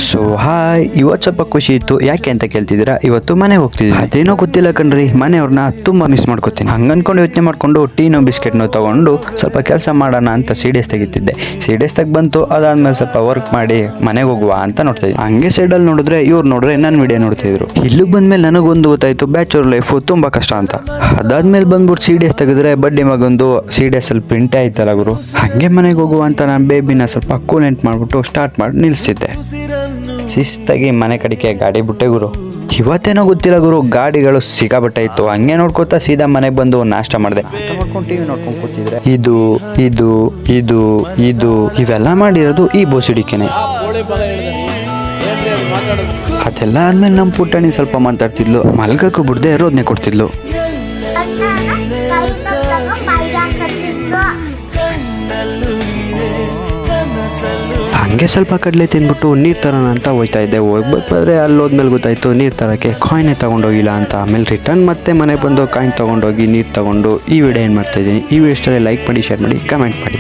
So hi, ಇವತ್ತು ಸ್ವಲ್ಪ ಖುಷಿ ಇತ್ತು. ಯಾಕೆ ಅಂತ ಕೇಳ್ತಿದ್ದೀರಾ? ಇವತ್ತು ಮನೆಗೆ ಹೋಗ್ತಿದ್ವಿ. ಅದೇನೋ ಗೊತ್ತಿಲ್ಲ ಕಣ್ರಿ, ಮನೆಯವ್ರನ್ನ ತುಂಬಾ ಮಿಸ್ ಮಾಡ್ಕೋತೀನಿ. ಹಂಗನ್ಕೊಂಡು ಯೋಚನೆ ಮಾಡ್ಕೊಂಡು ಟೀನೋ ಬಿಸ್ಕೆಟ್ನೋ ತಗೊಂಡು ಸ್ವಲ್ಪ ಕೆಲಸ ಮಾಡೋಣ ಅಂತ ಸೀಡಿಯಸ್ ತೆಗಿತಿದ್ದೆ. ಸೀಡಿಯಸ್ ತೆಗ್ ಬಂತು. ಅದಾದ್ಮೇಲೆ ಸ್ವಲ್ಪ ವರ್ಕ್ ಮಾಡಿ ಮನೆಗೆ ಹೋಗುವ ಅಂತ ನೋಡ್ತಾ ಇದ್ದೆ. ಹಂಗೆ ಸೈಡಲ್ಲಿ ನೋಡಿದ್ರೆ ಇವ್ರು ನೋಡ್ರೆ ನನ್ನ ವಿಡಿಯೋ ನೋಡ್ತಿದ್ರು. ಇಲ್ಲಿಗೆ ಬಂದ್ಮೇಲೆ ನನಗೊಂದು ಗೊತ್ತಾಯ್ತು, ಬ್ಯಾಚುಲರ್ ಲೈಫ್ ತುಂಬಾ ಕಷ್ಟ ಅಂತ. ಅದಾದ್ಮೇಲೆ ಬಂದ್ಬಿಟ್ಟು ಸೀಡಿಯಸ್ ತೆಗೆದ್ರೆ ಬಡ್ಡಿ ಮಗೊಂದು ಸೀಡಿಯಸ್ ಅಲ್ಲಿ ಪ್ರಿಂಟೇ ಆಯ್ತಲ್ಲ ಗುರು. ಹಂಗೆ ಮನೆಗೆ ಹೋಗುವ ಅಂತ ನಾನು ಬೇಬಿನ ಸ್ವಲ್ಪ ಕೂಲೆಂಟ್ ಮಾಡ್ಬಿಟ್ಟು ಸ್ಟಾರ್ಟ್ ಮಾಡಿ ನಿಲ್ಸಿದ್ದೆ. ಶಿಸ್ತಾಗಿ ಮನೆ ಕಡೆಗೆ ಗಾಡಿ ಬಿಟ್ಟೆ ಗುರು. ಇವತ್ತೇನೋ ಗೊತ್ತಿಲ್ಲ ಗುರು, ಗಾಡಿಗಳು ಸಿಕ್ಕಾಪಟ್ಟೆ ಇತ್ತು. ಹಂಗೆ ನೋಡ್ಕೊತಾ ಸೀದಾ ಮನೆಗೆ ಬಂದು ನಾಷ್ಟ ಮಾಡಿದೆ. ಮಾಡ್ಕೊಂಡು ಟಿವಿ ನೋಡ್ಕೊಂಡು ಕೂತಿದ್ರೆ ಇದು ಇದು ಇದು ಇದು ಇವೆಲ್ಲ ಮಾಡಿರೋದು ಈ ಬೋಸಿಡಿಕೆನೆ. ಅದೆಲ್ಲ ಆದ್ಮೇಲೆ ನಮ್ಮ ಪುಟ್ಟಣಿ ಸ್ವಲ್ಪ ಮಾತಾಡ್ತಿದ್ಲು. ಮಲ್ಗಕ್ಕೂ ಬಿಡದೆ ರೋದನೆ ಕೊಡ್ತಿದ್ಲು. ಹಂಗೆ ಸ್ವಲ್ಪ ಕಡಲೆ ತಿಂದ್ಬಿಟ್ಟು ನೀರು ತರೋಣ ಅಂತ ಹೋಗ್ತಾ ಇದ್ದೆ. ಹೋಗ್ಬೇಕಾದ್ರೆ ಅಲ್ಲಿ ಹೋದ್ಮೇಲೆ ಗೊತ್ತಾಯ್ತು ನೀರು ತರೋಕ್ಕೆ ಕಾಯಿನೇ ತೊಗೊಂಡೋಗಿಲ್ಲ ಅಂತ. ಆಮೇಲೆ ರಿಟರ್ನ್ ಮತ್ತೆ ಮನೆಗೆ ಬಂದು ಕಾಯಿನ್ ತೊಗೊಂಡೋಗಿ ನೀರು ತೊಗೊಂಡು ಈ ವಿಡಿಯೋ ಏನು ಮಾಡ್ತಾಯಿದ್ದೀನಿ. ಈ ವಿಡಿಯೋ ಇಷ್ಟರಲ್ಲಿ ಲೈಕ್ ಮಾಡಿ, ಶೇರ್ ಮಾಡಿ, ಕಮೆಂಟ್ ಮಾಡಿ.